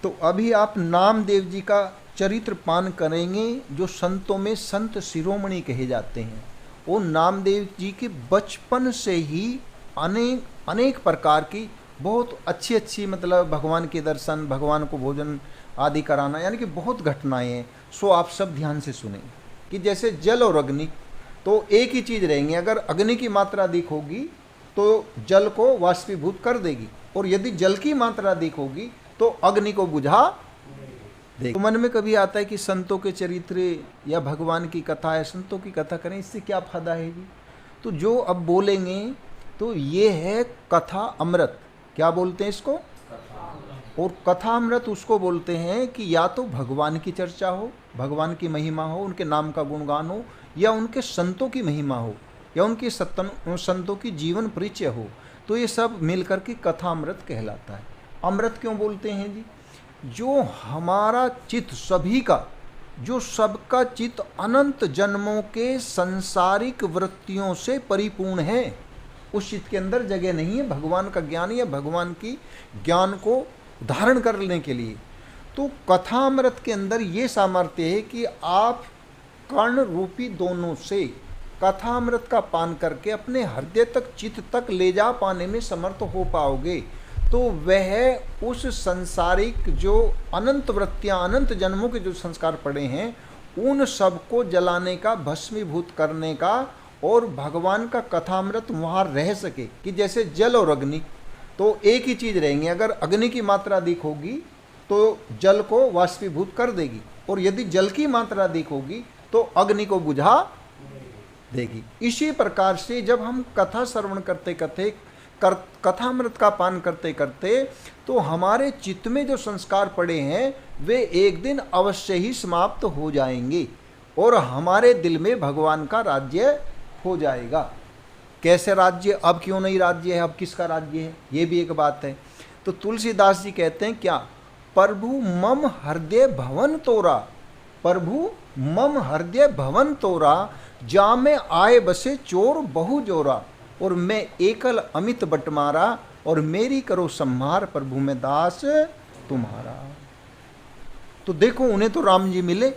तो अभी आप नामदेव जी का चरित्र पान करेंगे, जो संतों में संत शिरोमणि कहे जाते हैं। वो नामदेव जी के बचपन से ही अनेक अनेक प्रकार की बहुत अच्छी अच्छी मतलब भगवान के दर्शन, भगवान को भोजन आदि कराना, यानी कि बहुत घटनाएं हैं। सो आप सब ध्यान से सुने कि जैसे जल और अग्नि तो एक ही चीज़ रहेंगे। अगर अग्नि की मात्रा अधिक होगी तो जल को वाष्पीभूत कर देगी, और यदि जल की मात्रा अधिक होगी तो अग्नि को बुझा देगी। तो मन में कभी आता है कि संतों के चरित्र या भगवान की कथा है, संतों की कथा करें, इससे क्या फायदा है जी? तो जो अब बोलेंगे तो ये है कथा अमृत। क्या बोलते हैं इसको? और कथा अमृत उसको बोलते हैं कि या तो भगवान की चर्चा हो, भगवान की महिमा हो, उनके नाम का गुणगान हो, या उनके संतों की महिमा हो, या उनके संतों की जीवन परिचय हो। तो ये सब मिलकर के कथा अमृत कहलाता है। अमृत क्यों बोलते हैं जी? जो हमारा चित्त सभी का, जो सबका चित्त अनंत जन्मों के संसारिक वृत्तियों से परिपूर्ण है, उस चित्त के अंदर जगह नहीं है भगवान का ज्ञान या भगवान की ज्ञान को धारण करने के लिए। तो कथामृत के अंदर ये सामर्थ्य है कि आप कर्ण रूपी दोनों से कथामृत का पान करके अपने हृदय तक, चित्त तक ले जा पाने में समर्थ हो पाओगे। तो वह उस संसारिक जो अनंत वृत्तियां, अनंत जन्मों के जो संस्कार पड़े हैं, उन सबको जलाने का, भस्मीभूत करने का, और भगवान का कथामृत वहाँ रह सके। कि जैसे जल और अग्नि तो एक ही चीज़ रहेंगे। अगर अग्नि की मात्रा अधिक होगी तो जल को वाष्पीभूत कर देगी, और यदि जल की मात्रा अधिक होगी तो अग्नि को बुझा देगी। इसी प्रकार से जब हम कथा श्रवण करते करते, कथामृत का पान करते करते, तो हमारे चित्त में जो संस्कार पड़े हैं वे एक दिन अवश्य ही समाप्त हो जाएंगे, और हमारे दिल में भगवान का राज्य हो जाएगा। कैसे राज्य? अब क्यों नहीं राज्य है? अब किसका राज्य है? ये भी एक बात है। तो तुलसीदास जी कहते हैं क्या? प्रभु मम हृदय भवन तोरा, प्रभु मम हृदय भवन तोरा, जा में आए बसे चोर बहु जोरा, और मैं एकल अमित बटमारा, और मेरी करो संहार, प्रभु में दास तुम्हारा। तो देखो, उन्हें तो राम जी मिले,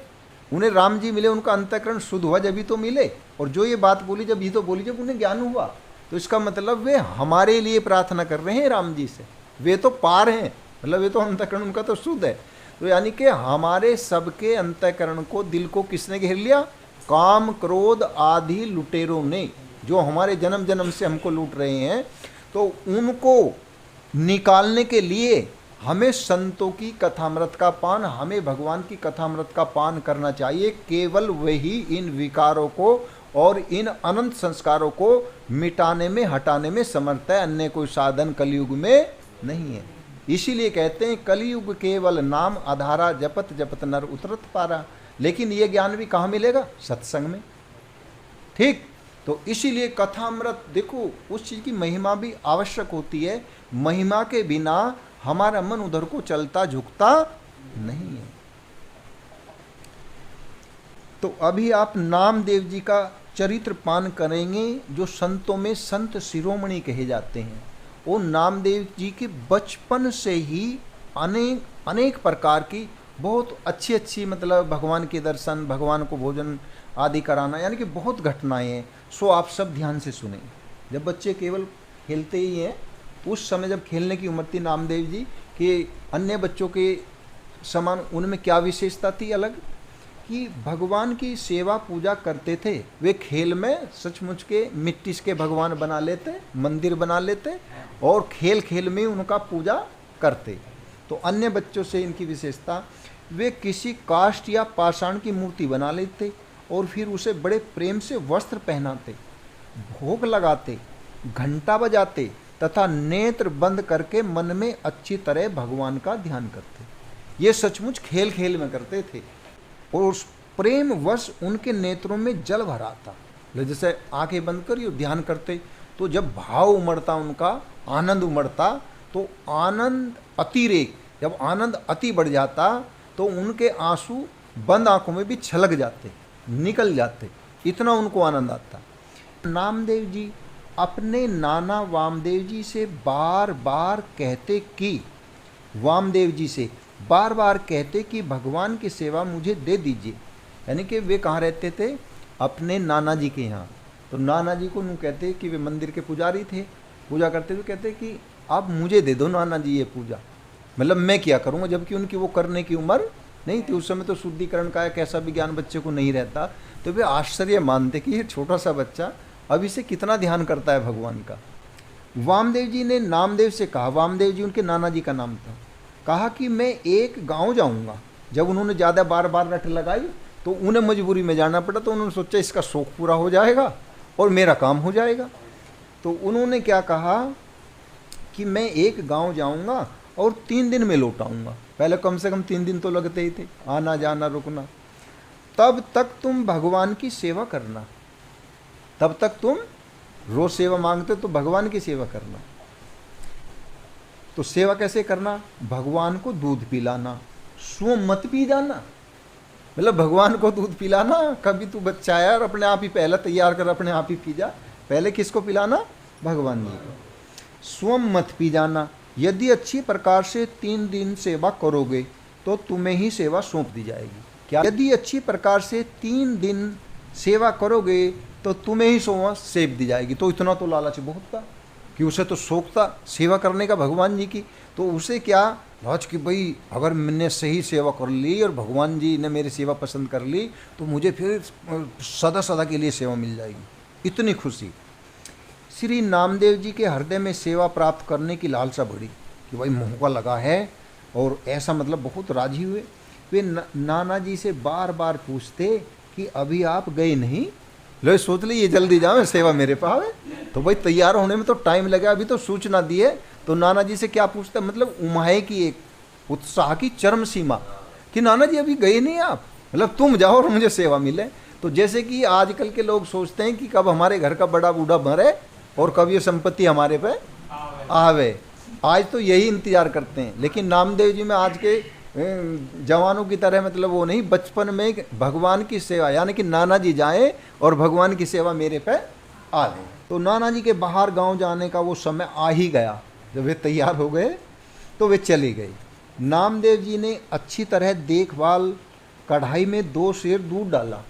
उन्हें राम जी मिले, उनका अंतःकरण शुद्ध हुआ जब ही तो मिले। और जो ये बात बोली जब ही तो बोली जब उन्हें ज्ञान हुआ। तो इसका मतलब वे हमारे लिए प्रार्थना कर रहे हैं राम जी से। वे तो पार हैं, मतलब वे तो अंतःकरण उनका तो शुद्ध है। तो यानी कि हमारे सबके अंतःकरण को, दिल को किसने घेर लिया? काम क्रोध आदि लुटेरों ने, जो हमारे जन्म जन्म से हमको लूट रहे हैं। तो उनको निकालने के लिए हमें संतों की कथामृत का पान, हमें भगवान की कथामृत का पान करना चाहिए। केवल वही इन विकारों को और इन अनंत संस्कारों को मिटाने में, हटाने में समर्थ है। अन्य कोई साधन कलयुग में नहीं है। इसीलिए कहते हैं कलयुग केवल नाम आधारा, जपत जपत नर उतरत पारा। लेकिन ये ज्ञान भी कहाँ मिलेगा? सत्संग में। ठीक, तो इसीलिए कथामृत, देखो उस चीज़ की महिमा भी आवश्यक होती है। महिमा के बिना हमारा मन उधर को चलता झुकता नहीं है। तो अभी आप नामदेव जी का चरित्र पान करेंगे, जो संतों में संत शिरोमणि कहे जाते हैं। वो नामदेव जी के बचपन से ही अनेक अनेक प्रकार की बहुत अच्छी अच्छी मतलब भगवान के दर्शन, भगवान को भोजन आदि कराना, यानी कि बहुत घटनाएं हैं। सो आप सब ध्यान से सुने। जब बच्चे केवल खेलते ही हैं, उस समय जब खेलने की उम्र थी नामदेव जी के, अन्य बच्चों के समान उनमें क्या विशेषता थी अलग? कि भगवान की सेवा पूजा करते थे। वे खेल में सचमुच के मिट्टी के भगवान बना लेते, मंदिर बना लेते, और खेल खेल में उनका पूजा करते। तो अन्य बच्चों से इनकी विशेषता, वे किसी काष्ठ या पाषाण की मूर्ति बना लेते और फिर उसे बड़े प्रेम से वस्त्र पहनाते, भोग लगाते, घंटा बजाते तथा नेत्र बंद करके मन में अच्छी तरह भगवान का ध्यान करते। ये सचमुच खेल खेल में करते थे, और उस प्रेम वश उनके नेत्रों में जल भर आता। जैसे आंखें बंद कर ध्यान करते, तो जब भाव उमड़ता, उनका आनंद उमड़ता, तो आनंद अतिरेक, जब आनंद अति बढ़ जाता तो उनके आंसू बंद आंखों में भी छलक जाते, निकल जाते, इतना उनको आनंद आता। नामदेव जी अपने नाना वामदेव जी से बार बार कहते कि वामदेव जी से बार बार कहते कि भगवान की सेवा मुझे दे दीजिए। यानी कि वे कहाँ रहते थे? अपने नाना जी के यहाँ। तो नाना जी को यूँ कहते कि वे मंदिर के पुजारी थे, पूजा करते थे। कहते कि आप मुझे दे दो नाना जी ये पूजा, मतलब मैं क्या करूँगा, जबकि उनकी वो करने की उम्र नहीं थी। उस समय तो शुद्धिकरण का एक ऐसा भी ज्ञान बच्चे को नहीं रहता। तो वे आश्चर्य मानते कि ये छोटा सा बच्चा अब इसे कितना ध्यान करता है भगवान का। वामदेव जी ने नामदेव से कहा, वामदेव जी उनके नाना जी का नाम था, कहा कि मैं एक गांव जाऊंगा। जब उन्होंने ज़्यादा बार बार रट लगाई तो उन्हें मजबूरी में जाना पड़ा। तो उन्होंने सोचा इसका शौक पूरा हो जाएगा और मेरा काम हो जाएगा। तो उन्होंने क्या कहा कि मैं एक गांव जाऊंगा और 3 दिन में लौट आऊंगा। पहले कम से कम 3 दिन तो लगते ही थे, आना जाना रुकना। तब तक तुम भगवान की सेवा करना, तब तक तुम रोज सेवा मांगते तो भगवान की सेवा करना। तो सेवा कैसे करना? भगवान को दूध पिलाना, स्वयं मत पी जाना। मतलब भगवान को दूध पिलाना। कभी तू बच्चा है और अपने आप ही पहले तैयार कर अपने आप ही पी जा। पहले किसको पिलाना? भगवान जी को। स्वयं मत पी जाना। यदि अच्छी प्रकार से 3 दिन सेवा करोगे तो तुम्हें ही सेवा सौंप दी जाएगी। क्या? यदि अच्छी प्रकार से 3 दिन सेवा करोगे तो तुम्हें ही सेवा सौंप दी जाएगी। तो इतना तो लालच बहुत था कि उसे तो शौक था सेवा करने का भगवान जी की। तो उसे क्या लालच कि भाई अगर मैंने सही सेवा कर ली और भगवान जी ने मेरी सेवा पसंद कर ली तो मुझे फिर सदा सदा के लिए सेवा मिल जाएगी। इतनी खुशी। श्री नामदेव जी के हृदय में सेवा प्राप्त करने की लालसा बढ़ी कि भाई मौका लगा है, और ऐसा मतलब बहुत राजी हुए। वे नाना जी से बार बार पूछते कि अभी आप गए नहीं? लो सोच ली ये जल्दी जाओ सेवा मेरे पास है। तो भाई तैयार होने में तो टाइम लगा, अभी तो सूचना दी है। तो नाना जी से क्या पूछते? मतलब उमाए की एक उत्साह की चरम सीमा कि नाना जी अभी गए नहीं आप, मतलब तुम जाओ और मुझे सेवा मिले। तो जैसे कि आजकल के लोग सोचते हैं कि कब हमारे घर का बड़ा बूढ़ा मरे और कब ये संपत्ति हमारे पे आवे। आज तो यही इंतजार करते हैं। लेकिन नामदेव जी में आज के जवानों की तरह मतलब वो नहीं, बचपन में भगवान की सेवा, यानी कि नाना जी जाए और भगवान की सेवा मेरे पे आ जाए। तो नाना जी के बाहर गांव जाने का वो समय आ ही गया। जब वे तैयार हो गए तो वे चले गए। नामदेव जी ने अच्छी तरह देखभाल, कढ़ाई में 2 सेर दूध डाला।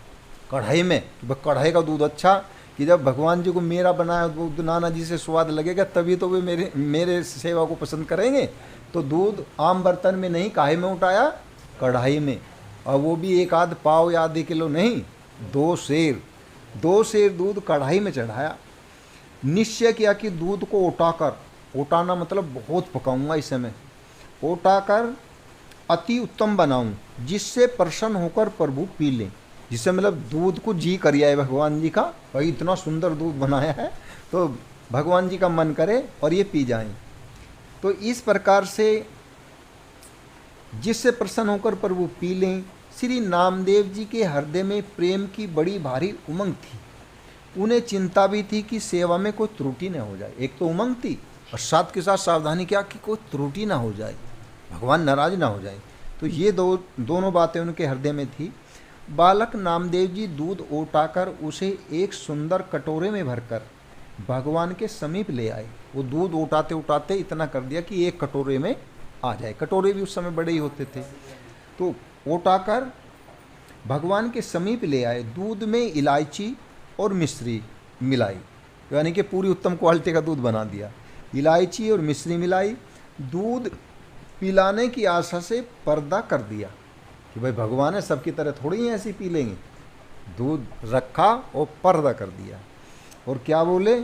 कढ़ाई में, कढ़ाई का दूध अच्छा कि जब भगवान जी को मेरा बनाया दूध नाना जी से स्वाद लगेगा तभी तो वे मेरे सेवा को पसंद करेंगे। तो दूध आम बर्तन में नहीं, काहे में उठाया? कढ़ाई में। और वो भी 1 आध पाव या आधे किलो नहीं, 2 सेर दूध कढ़ाई में चढ़ाया। निश्चय किया कि दूध को उठाकर, उठाना मतलब बहुत पकाऊंगा इस समय, उठाकर अति उत्तम बनाऊं जिससे प्रसन्न होकर प्रभु पी लें। जिससे मतलब दूध को जी कर आए भगवान जी का, भाई इतना सुंदर दूध बनाया है तो भगवान जी का मन करे और ये पी जाएं। तो इस प्रकार से जिससे प्रसन्न होकर प्रभु पी लें। श्री नामदेव जी के हृदय में प्रेम की बड़ी भारी उमंग थी। उन्हें चिंता भी थी कि सेवा में कोई त्रुटि न हो जाए। एक तो उमंग थी और साथ के साथ सावधानी क्या कि कोई त्रुटि ना हो जाए, भगवान नाराज ना हो जाए। तो ये दोनों बातें उनके हृदय में थी। बालक नामदेव जी दूध उठाकर उसे एक सुंदर कटोरे में भरकर भगवान के समीप ले आए। वो दूध उठाते उठाते इतना कर दिया कि एक कटोरे में आ जाए। कटोरे भी उस समय बड़े ही होते थे। तो उठाकर भगवान के समीप ले आए। दूध में इलायची और मिश्री मिलाई, यानी कि पूरी उत्तम क्वालिटी का दूध बना दिया। इलायची और मिश्री मिलाई। दूध पिलाने की आशा से पर्दा कर दिया कि भाई भगवान है, सबकी तरह थोड़ी ही ऐसी पी लेंगे। दूध रखा और पर्दा कर दिया। और क्या बोले?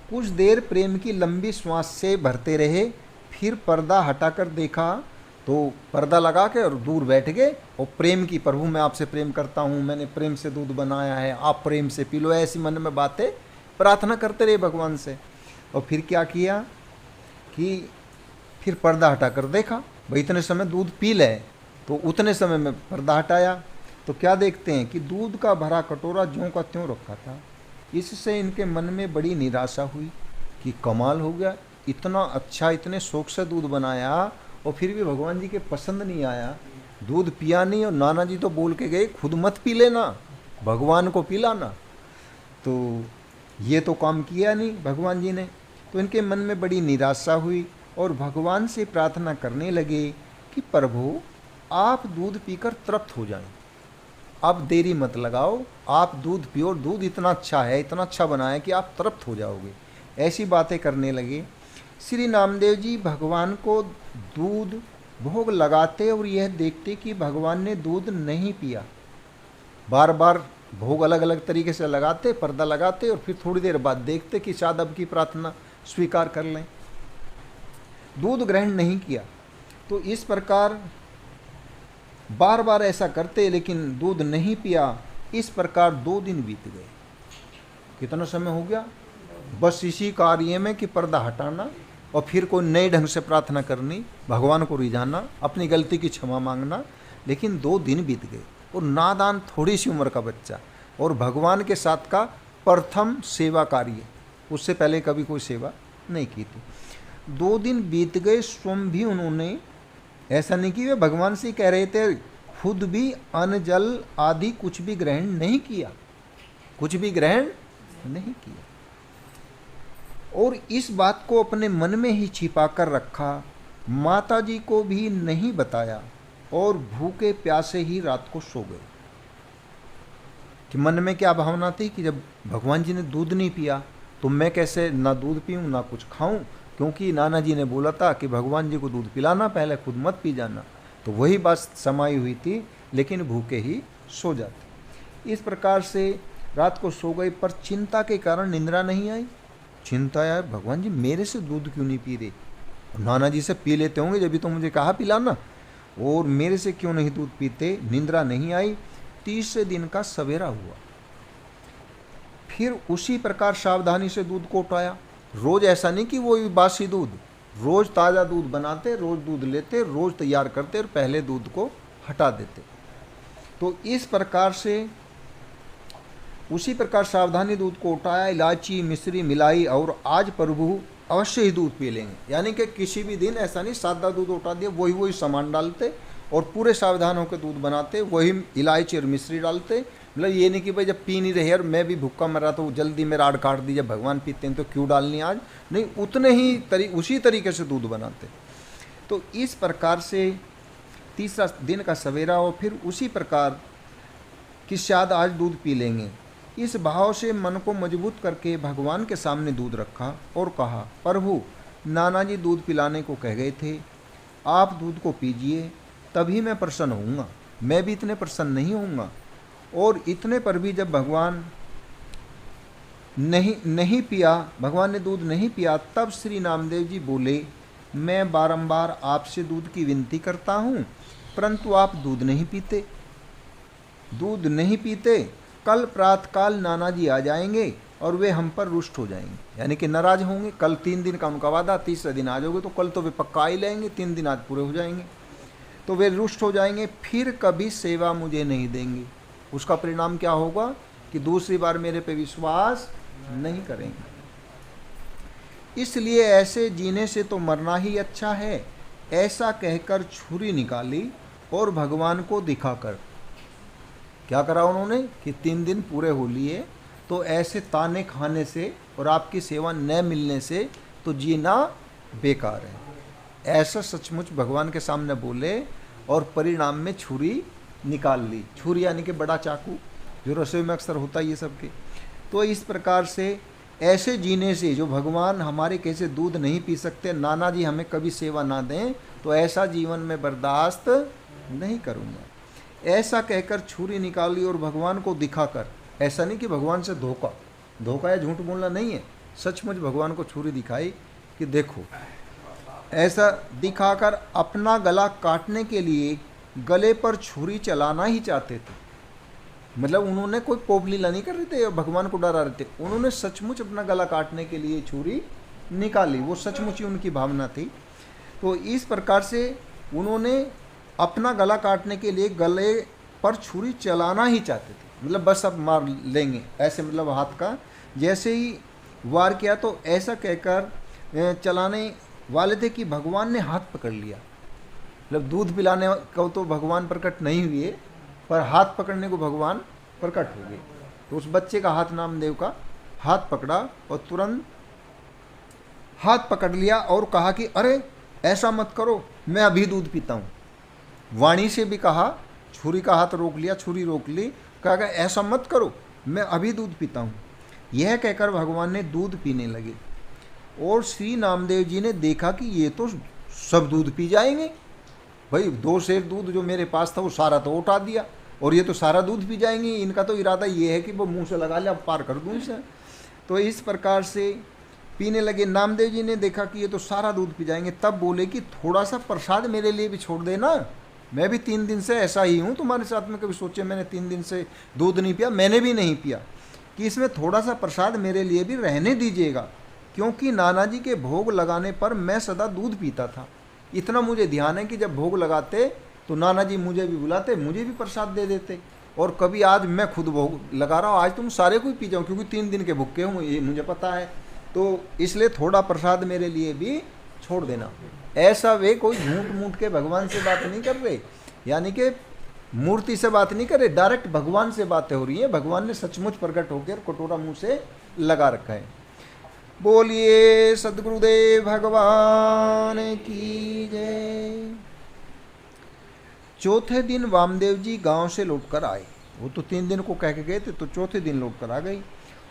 कुछ देर प्रेम की लंबी श्वास से भरते रहे, फिर पर्दा हटाकर देखा तो पर्दा लगा के और दूर बैठ गए और प्रेम की, प्रभु मैं आपसे प्रेम करता हूँ, मैंने प्रेम से दूध बनाया है, आप प्रेम से पी लो, ऐसी मन में बातें प्रार्थना करते रहे भगवान से। और फिर क्या किया कि फिर पर्दा हटाकर देखा, भाई इतने समय दूध पी ले। तो उतने समय में पर्दा हटाया तो क्या देखते हैं कि दूध का भरा कटोरा ज्यों का त्यों रखा था। इससे इनके मन में बड़ी निराशा हुई कि कमाल हो गया, इतना अच्छा, इतने शौक से दूध बनाया और फिर भी भगवान जी के पसंद नहीं आया। दूध पिया नहीं और नाना जी तो बोल के गए खुद मत पी लेना, भगवान को पिलाना। तो ये तो काम किया नहीं भगवान जी ने। तो इनके मन में बड़ी निराशा हुई और भगवान से प्रार्थना करने लगे कि प्रभु आप दूध पीकर तृप्त हो जाएं। अब देरी मत लगाओ, आप दूध पियो, दूध इतना अच्छा है, इतना अच्छा बना है कि आप तृप्त हो जाओगे। ऐसी बातें करने लगे। श्री नामदेव जी भगवान को दूध भोग लगाते और यह देखते कि भगवान ने दूध नहीं पिया। बार बार भोग अलग अलग तरीके से लगाते, पर्दा लगाते, और फिर थोड़ी देर बाद देखते कि शायद अब की प्रार्थना स्वीकार कर लें। दूध ग्रहण नहीं किया। तो इस प्रकार बार बार ऐसा करते, लेकिन दूध नहीं पिया। इस प्रकार 2 दिन बीत गए। कितना समय हो गया? बस इसी कार्य में कि पर्दा हटाना और फिर कोई नए ढंग से प्रार्थना करनी, भगवान को रिझाना, अपनी गलती की क्षमा मांगना। लेकिन 2 दिन बीत गए और नादान थोड़ी सी उम्र का बच्चा, और भगवान के साथ का प्रथम सेवा कार्य, उससे पहले कभी कोई सेवा नहीं की थी। 2 दिन बीत गए, स्वयं भी उन्होंने ऐसा नहीं कि वे भगवान से कह रहे थे, खुद भी अन्न जल आदि कुछ भी ग्रहण नहीं किया, कुछ भी ग्रहण नहीं किया, और इस बात को अपने मन में ही छिपा कर रखा। माता जी को भी नहीं बताया और भूखे प्यासे ही रात को सो गए। कि मन में क्या भावना थी कि जब भगवान जी ने दूध नहीं पिया तो मैं कैसे ना दूध पीऊँ ना कुछ खाऊं, क्योंकि नाना जी ने बोला था कि भगवान जी को दूध पिलाना, पहले खुद मत पी जाना। तो वही बात समाई हुई थी, लेकिन भूखे ही सो जाते। इस प्रकार से रात को सो गए, पर चिंता के कारण निंद्रा नहीं आई। चिंता यार, भगवान जी मेरे से दूध क्यों नहीं पी रहे? नाना जी से पी लेते होंगे, जब भी तो मुझे कहा पिलाना, और मेरे से क्यों नहीं दूध पीते? निंद्रा नहीं आई। 30 दिन का सवेरा हुआ। फिर उसी प्रकार सावधानी से दूध को उठाया। रोज ऐसा नहीं कि वो बासी दूध, रोज ताज़ा दूध बनाते, रोज दूध लेते, रोज तैयार करते और पहले दूध को हटा देते। तो इस प्रकार से उसी प्रकार सावधानी दूध को उठाया, इलायची मिश्री मिलाई, और आज प्रभु अवश्य ही दूध पी लेंगे। यानी कि किसी भी दिन ऐसा नहीं सादा दूध उठा दिया, वही वही सामान डालते और पूरे सावधान होकर दूध बनाते, वही इलायची और मिश्री डालते। मतलब ये नहीं कि भाई जब पी नहीं रहे और मैं भी भूखा मर रहा तो जल्दी मेरा आड़ काट दीजिए, भगवान पीते हैं तो क्यों डालनी आज, नहीं, उतने ही उसी तरीके से दूध बनाते। तो इस प्रकार से 30 दिन का सवेरा हो, फिर उसी प्रकार कि शायद आज दूध पी लेंगे। इस भाव से मन को मजबूत करके भगवान के सामने दूध रखा और कहा, प्रभु नाना जी दूध पिलाने को कह गए थे, आप दूध को पीजिए, तभी मैं प्रसन्न होऊंगा। मैं भी इतने प्रसन्न नहीं होऊंगा। और इतने पर भी जब भगवान नहीं पिया, भगवान ने दूध नहीं पिया, तब श्री नामदेव जी बोले, मैं बारंबार आपसे दूध की विनती करता हूँ, परंतु आप दूध नहीं पीते, दूध नहीं पीते। कल प्रातःकाल नाना जी आ जाएंगे और वे हम पर रुष्ट हो जाएंगे, यानी कि नाराज होंगे। कल 3 दिन का उनका वादा, 30 दिन आ जाओगे तो कल तो वे पक्का ही लेंगे, 3 दिन आज पूरे हो जाएंगे, तो वे रुष्ट हो जाएंगे, फिर कभी सेवा मुझे नहीं देंगे। उसका परिणाम क्या होगा कि दूसरी बार मेरे पे विश्वास नहीं करेंगे। इसलिए ऐसे जीने से तो मरना ही अच्छा है। ऐसा कहकर छुरी निकाली और भगवान को दिखाकर क्या करा उन्होंने कि 3 दिन पूरे हो लिए, तो ऐसे ताने खाने से और आपकी सेवा न मिलने से तो जीना बेकार है। ऐसा सचमुच भगवान के सामने बोले और परिणाम में छुरी निकाल ली। छुरी यानी कि बड़ा चाकू, जो रसोई में अक्सर होता है ये सबके। तो इस प्रकार से ऐसे जीने से, जो भगवान हमारे कैसे दूध नहीं पी सकते, नाना जी हमें कभी सेवा ना दें, तो ऐसा जीवन में बर्दाश्त नहीं करूँगा। ऐसा कहकर छुरी निकाली और भगवान को दिखाकर, ऐसा नहीं कि भगवान से धोखा या झूठ बोलना नहीं है, सचमुच भगवान को छुरी दिखाई कि देखो, ऐसा दिखाकर अपना गला काटने के लिए गले पर छुरी चलाना ही चाहते थे। मतलब उन्होंने कोई पोपलीला नहीं कर रहे थे, भगवान को डरा रहे थे, उन्होंने सचमुच अपना गला काटने के लिए छुरी निकाली, वो सचमुच ही उनकी भावना थी। तो इस प्रकार से उन्होंने अपना गला काटने के लिए गले पर छुरी चलाना ही चाहते थे, मतलब बस अब मार लेंगे ऐसे, मतलब हाथ का जैसे ही वार किया तो ऐसा कहकर चलाने वाले थे कि भगवान ने हाथ पकड़ लिया। मतलब दूध पिलाने को तो भगवान प्रकट नहीं हुए, पर हाथ पकड़ने को भगवान प्रकट हो गए। तो उस बच्चे का हाथ नामदेव का हाथ पकड़ा और तुरंत हाथ पकड़ लिया और कहा कि अरे ऐसा मत करो, मैं अभी दूध पीता हूँ। वाणी से भी कहा, छुरी का हाथ रोक लिया, छुरी रोक ली, कहा ऐसा मत करो, मैं अभी दूध पीता हूँ। यह कहकर भगवान ने दूध पीने लगे और श्री नामदेव जी ने देखा कि ये तो सब दूध पी जाएंगे। भाई 2 सेर दूध जो मेरे पास था वो सारा तो उठा दिया और ये तो सारा दूध पी जाएंगे। इनका तो इरादा ये है कि वो मुंह से लगा ले, अब पार कर दूँ इसे। तो इस प्रकार से पीने लगे। नामदेव जी ने देखा कि ये तो सारा दूध पी जाएंगे, तब बोले कि थोड़ा सा प्रसाद मेरे लिए भी छोड़ देना, मैं भी 3 दिन से ऐसा ही हूँ तुम्हारे साथ में। कभी सोचे मैंने 3 दिन से दूध नहीं पिया, मैंने भी नहीं पिया, कि इसमें थोड़ा सा प्रसाद मेरे लिए भी रहने दीजिएगा, क्योंकि नाना जी के भोग लगाने पर मैं सदा दूध पीता था। इतना मुझे ध्यान है कि जब भोग लगाते तो नाना जी मुझे भी बुलाते, मुझे भी प्रसाद दे देते। और कभी आज मैं खुद भोग लगा रहा हूँ, आज तुम सारे को ही पी जाओ, क्योंकि 3 दिन के भूखे हूँ, ये मुझे पता है, तो इसलिए थोड़ा प्रसाद मेरे लिए भी छोड़ देना। ऐसा वे कोई झूठ मूठ के भगवान से बात नहीं कर रहे, यानी कि मूर्ति से बात नहीं कर रहे, डायरेक्ट भगवान से बातें हो रही है। भगवान ने सचमुच प्रकट होकर कटोरा मुंह से लगा रखा है। बोलिए सद्गुरुदेव भगवान की जय। चौथे दिन वामदेव जी गांव से लौटकर आए। वो तो 3 दिन को कह के गए थे, तो चौथे दिन लौटकर आ गई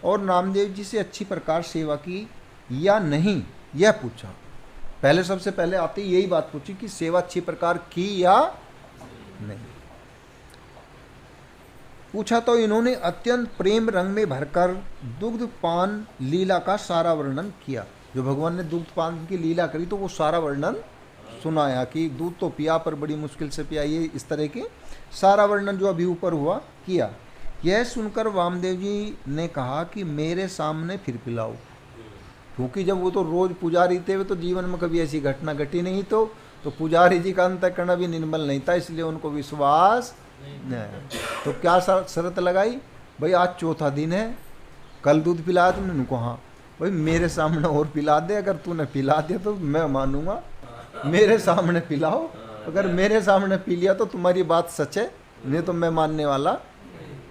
और नामदेव जी से अच्छी प्रकार सेवा की या नहीं यह पूछा। पहले सबसे पहले आते यही बात पूछी कि सेवा अच्छी प्रकार की या नहीं। पूछा तो इन्होंने अत्यंत प्रेम रंग में भरकर दुग्ध पान लीला का सारा वर्णन किया। जो भगवान ने दुग्ध पान की लीला करी तो वो सारा वर्णन सुनाया कि दूध तो पिया पर बड़ी मुश्किल से पिया, ये इस तरह के सारा वर्णन जो अभी ऊपर हुआ किया। यह सुनकर वामदेव जी ने कहा कि मेरे सामने फिर पिलाओ, क्योंकि जब वो तो रोज पुजारी थे, वे तो जीवन में कभी ऐसी घटना घटी नहीं, तो पुजारी जी का अंतःकरण भी निर्मल नहीं था, इसलिए उनको विश्वास नहीं। तो क्या शर्त लगाई, भाई आज चौथा दिन है, कल दूध पिलाया तुमने? उनको हाँ। भाई मेरे सामने और पिला दे, अगर तूने पिला दिया तो मैं मानूंगा, मेरे सामने पिलाओ, अगर मेरे सामने पी लिया तो तुम्हारी बात सच है, नहीं तो मैं मानने वाला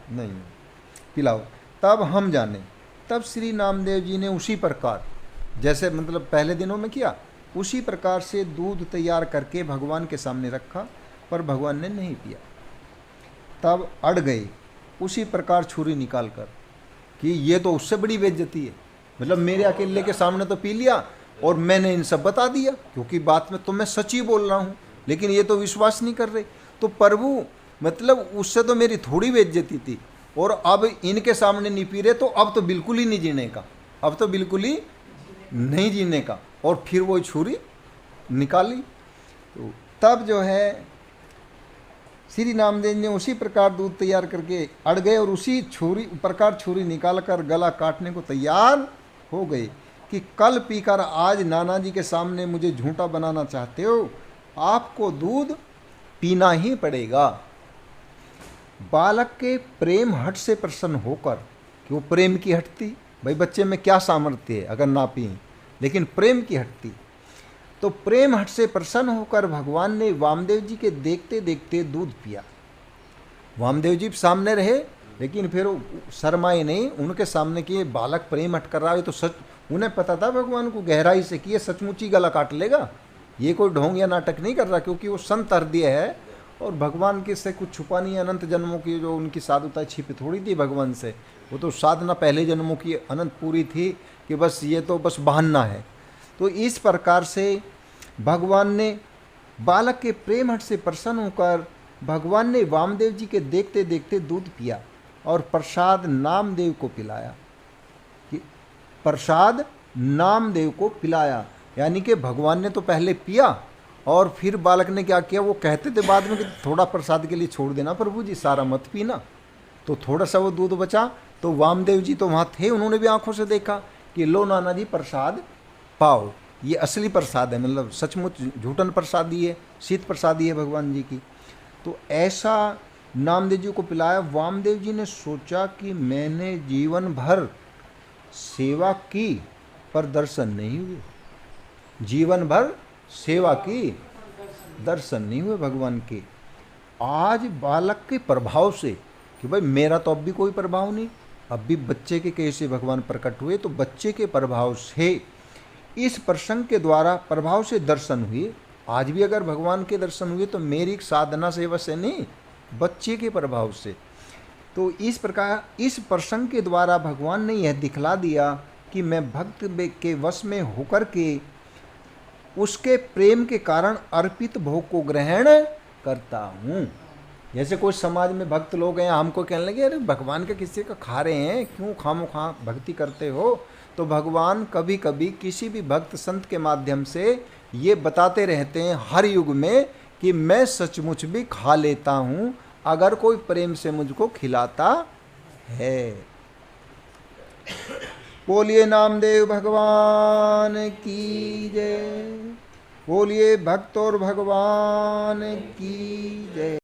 नहीं, पिलाओ तब हम जाने। तब श्री नामदेव जी ने उसी प्रकार, जैसे मतलब पहले दिनों में किया, उसी प्रकार से दूध तैयार करके भगवान के सामने रखा, पर भगवान ने नहीं पिया। तब अड़ गए उसी प्रकार छुरी निकाल कर कि ये तो उससे बड़ी बेइज्जती है, मतलब मेरे अकेले के सामने तो पी लिया और मैंने इन सब बता दिया, क्योंकि बात में तो मैं सच ही बोल रहा हूँ, लेकिन ये तो विश्वास नहीं कर रहे। तो प्रभु मतलब उससे तो मेरी थोड़ी बेइज्जती थी, और अब इनके सामने नहीं पी रहे, तो अब तो बिल्कुल ही नहीं जीने का, अब तो बिल्कुल ही नहीं जीने का। और फिर वो छुरी निकाली। तो तब जो है श्री नामदेव ने उसी प्रकार दूध तैयार करके अड़ गए और उसी प्रकार छुरी निकाल कर गला काटने को तैयार हो गए कि कल पीकर आज नाना जी के सामने मुझे झूठा बनाना चाहते हो, आपको दूध पीना ही पड़ेगा। बालक के प्रेम हट से प्रसन्न होकर, कि वो प्रेम की हटती, भाई बच्चे में क्या सामर्थ्य है अगर ना पिए, लेकिन प्रेम की हटती, तो प्रेम हट से प्रसन्न होकर भगवान ने वामदेव जी के देखते देखते दूध पिया। वामदेव जी सामने रहे, लेकिन फिर शर्माए नहीं, उनके सामने कि बालक प्रेम हट कर रहा है, तो सच उन्हें पता था भगवान को गहराई से कि ये सचमुची गला काट लेगा, ये कोई ढोंग या नाटक नहीं कर रहा, क्योंकि वो संत हृदय है और भगवान के से कुछ छुपा नहीं। अनंत जन्मों की जो उनकी साधुता छिपी थोड़ी थी भगवान से, वो तो साधना पहले जन्मों की अनंत पूरी थी कि बस ये तो बस बहाना है। तो इस प्रकार से भगवान ने बालक के प्रेम हट से प्रसन्न होकर भगवान ने वामदेव जी के देखते देखते दूध पिया और प्रसाद नामदेव को पिलाया। कि प्रसाद नामदेव को पिलाया, यानी कि भगवान ने तो पहले पिया और फिर बालक ने क्या किया, वो कहते थे बाद में कि थोड़ा प्रसाद के लिए छोड़ देना प्रभु जी, सारा मत पीना। तो थोड़ा सा वो दूध बचा, तो वामदेव जी तो वहाँ थे, उन्होंने भी आंखों से देखा कि लो नाना जी प्रसाद पाओ, ये असली प्रसाद है, मतलब सचमुच झूठन प्रसादी है, शीत प्रसादी है भगवान जी की। तो ऐसा नामदेव जी को पिलाया। वामदेव जी ने सोचा कि मैंने जीवन भर सेवा की पर दर्शन नहीं हुए, जीवन भर सेवा की दर्शन नहीं हुए भगवान के। आज बालक के प्रभाव से, कि भाई मेरा तो अब भी कोई प्रभाव नहीं, अब भी बच्चे के कैसे भगवान प्रकट हुए, तो बच्चे के प्रभाव से, इस प्रसंग के द्वारा प्रभाव से दर्शन हुए आज भी अगर भगवान के दर्शन हुए तो मेरी साधना सेवा से नहीं, बच्चे के प्रभाव से। तो इस प्रकार इस प्रसंग के द्वारा भगवान ने यह दिखला दिया कि मैं भक्त के वश में होकर के उसके प्रेम के कारण अर्पित भोग को ग्रहण करता हूँ। जैसे कोई समाज में भक्त लोग हैं, हमको कहने लगे अरे भगवान का किसी का खा रहे हैं, क्यों खामोखा भक्ति करते हो। तो भगवान कभी कभी किसी भी भक्त संत के माध्यम से ये बताते रहते हैं हर युग में कि मैं सचमुच भी खा लेता हूँ अगर कोई प्रेम से मुझको खिलाता है। बोलिए नामदेव भगवान की जय, बोलिए भक्त और भगवान की जय।